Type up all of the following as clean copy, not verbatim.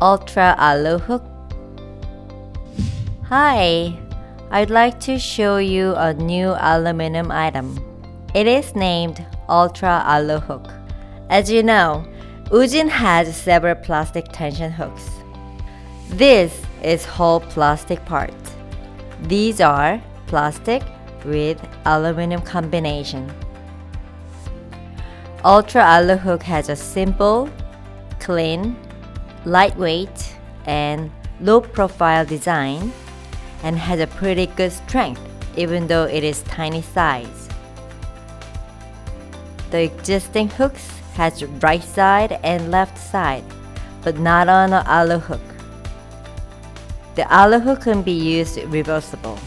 Ultra Alu Hook. Hi, I'd like to show you a new aluminum item. It is named Ultra Alu Hook. As you know, Woojin has several plastic tension hooks. This is whole plastic part. These are plastic with aluminum combination. Ultra Alu Hook has a simple, clean, lightweight, and low-profile design and has a pretty good strength even though it is tiny size. The existing hooks has right side and left side, but not on an alu hook. The alu hook can be used reversible,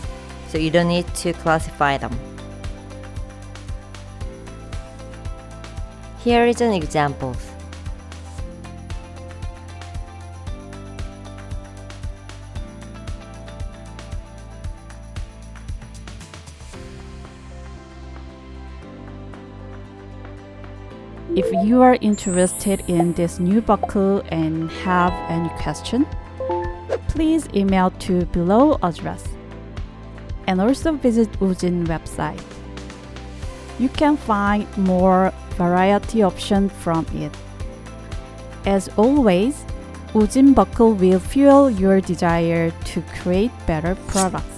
so you don't need to classify them. Here is an example. If you are interested in this new buckle and have any question, please email to below address. And also visit Woojin website. You can find more variety option from it. As always, Woojin buckle will fuel your desire to create better products.